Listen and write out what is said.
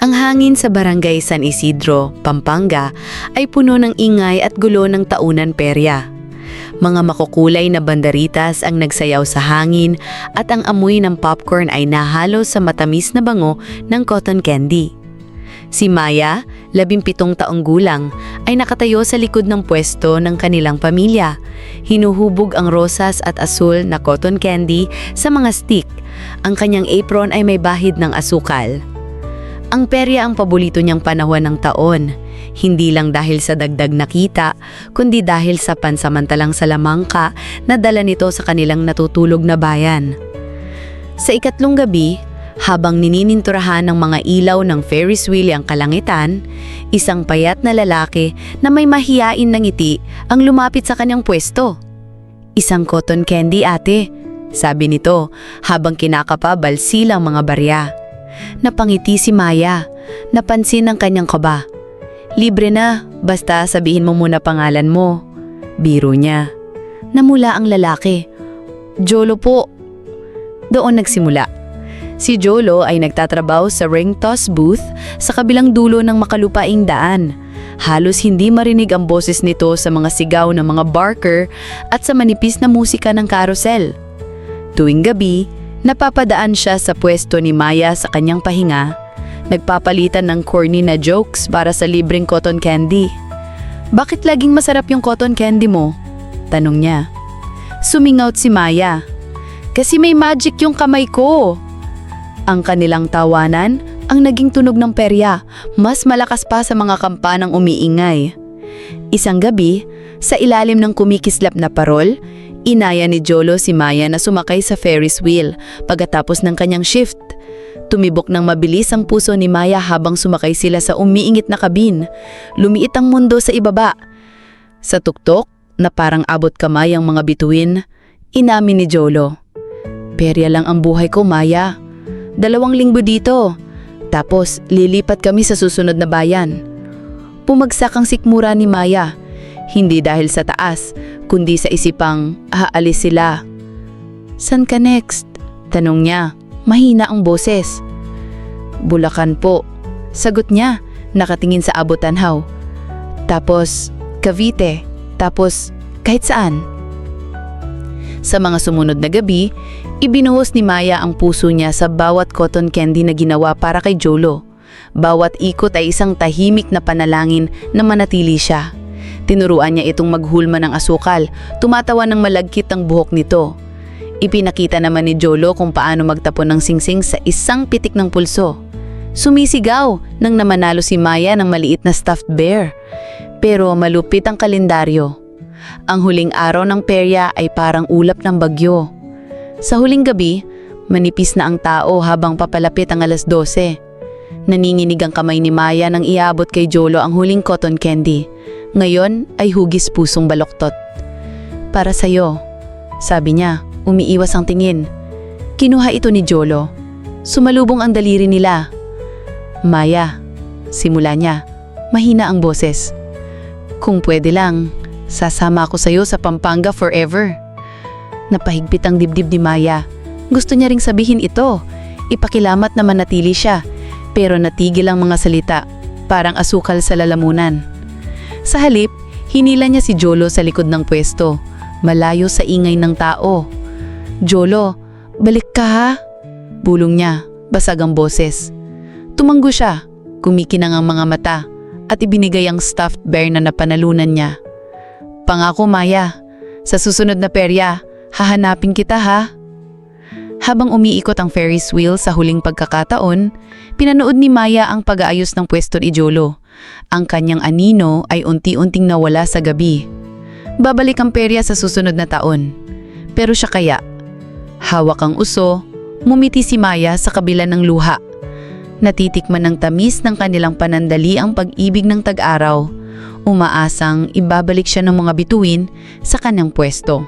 Ang hangin sa barangay San Isidro, Pampanga ay puno ng ingay at gulo ng taunan perya. Mga makukulay na banderitas ang nagsayaw sa hangin at ang amoy ng popcorn ay nahalo sa matamis na bango ng cotton candy. Si Maya, 17 taong gulang, ay nakatayo sa likod ng pwesto ng kanilang pamilya. Hinuhubog ang rosas at asul na cotton candy sa mga stick. Ang kanyang apron ay may bahid ng asukal. Ang perya ang paborito niyang panahon ng taon, hindi lang dahil sa dagdag na kita, kundi dahil sa pansamantalang salamangka na dala nito sa kanilang natutulog na bayan. Sa ikatlong gabi, habang ninininturahan ng mga ilaw ng Ferris wheel ang kalangitan, isang payat na lalaki na may mahiyain na ngiti ang lumapit sa kanyang pwesto. "Isang cotton candy, ate," sabi nito habang kinakapabal silang mga barya. Napangiti si Maya, napansin ang kanyang kaba. "Libre na, basta sabihin mo muna pangalan mo." Biro niya. Namula ang lalaki. "Jolo po." Doon nagsimula. Si Jolo ay nagtatrabaho sa ring toss booth sa kabilang dulo ng makalupaing daan. Halos hindi marinig ang boses nito sa mga sigaw ng mga barker at sa manipis na musika ng carousel. Tuwing gabi, napapadaan siya sa pwesto ni Maya sa kanyang pahinga, nagpapalitan ng corny na jokes para sa libreng cotton candy. "Bakit laging masarap yung cotton candy mo?" tanong niya. Sumingaut si Maya. "Kasi may magic yung kamay ko." Ang kanilang tawanan ang naging tunog ng perya, mas malakas pa sa mga kampanang umiingay. Isang gabi, sa ilalim ng kumikislap na parol, inaya ni Jolo si Maya na sumakay sa Ferris wheel pagkatapos ng kanyang shift. Tumibok ng mabilis ang puso ni Maya habang sumakay sila sa umiingit na kabin. Lumiit ang mundo sa ibaba. Sa tuktok, na parang abot kamay ang mga bituin, inamin ni Jolo. "Perya lang ang buhay ko, Maya. 2 linggo dito. Tapos lilipat kami sa susunod na bayan." Pumagsak ang sikmura ni Maya. Hindi dahil sa taas, kundi sa isipang aalis sila. "San ka next?" tanong niya. Mahina ang boses. "Bulacan po," sagot niya, nakatingin sa Abutanhaw. "Tapos Cavite, tapos kahit saan." Sa mga sumunod na gabi, ibinuhos ni Maya ang puso niya sa bawat cotton candy na ginawa para kay Jolo. Bawat ikot ay isang tahimik na panalangin na manatili siya. Tinuruan niya itong maghulma ng asukal, tumatawa ng malagkit ang buhok nito. Ipinakita naman ni Jolo kung paano magtapon ng singsing sa isang pitik ng pulso. Sumisigaw nang namanalo si Maya ng maliit na stuffed bear. Pero malupit ang kalendaryo. Ang huling araw ng perya ay parang ulap ng bagyo. Sa huling gabi, manipis na ang tao habang papalapit ang 12:00. Naninginig ang kamay ni Maya nang iabot kay Jolo ang huling cotton candy. Ngayon ay hugis pusong baloktot. "Para sa'yo," sabi niya, umiiwas ang tingin. Kinuha ito ni Jolo. Sumalubong ang daliri nila. "Maya," simula niya, mahina ang boses. "Kung pwede lang, sasama ako sa'yo sa Pampanga forever." Napahigpit ang dibdib ni Maya. Gusto niya ring sabihin ito. Ipakilamat na manatili siya, pero natigil ang mga salita, parang asukal sa lalamunan. Sa halip, hinila niya si Jolo sa likod ng pwesto, malayo sa ingay ng tao. "Jolo, balik ka ha?" bulong niya, basag ang boses. Tumanggo siya, kumikinang ang mga mata, at ibinigay ang stuffed bear na napanalunan niya. "Pangako, Maya, sa susunod na perya, hahanapin kita ha." Habang umiikot ang Ferris wheel sa huling pagkakataon, pinanood ni Maya ang pag-aayos ng pwesto ni Jolo. Ang kanyang anino ay unti-unting nawala sa gabi. Babalik ang perya sa susunod na taon. Pero siya kaya? Hawak ang uso, mumiti si Maya sa kabila ng luha. Natitikman ng tamis ng kanilang panandali ang pag-ibig ng tag-araw. Umaasang ibabalik siya ng mga bituin sa kanyang pwesto.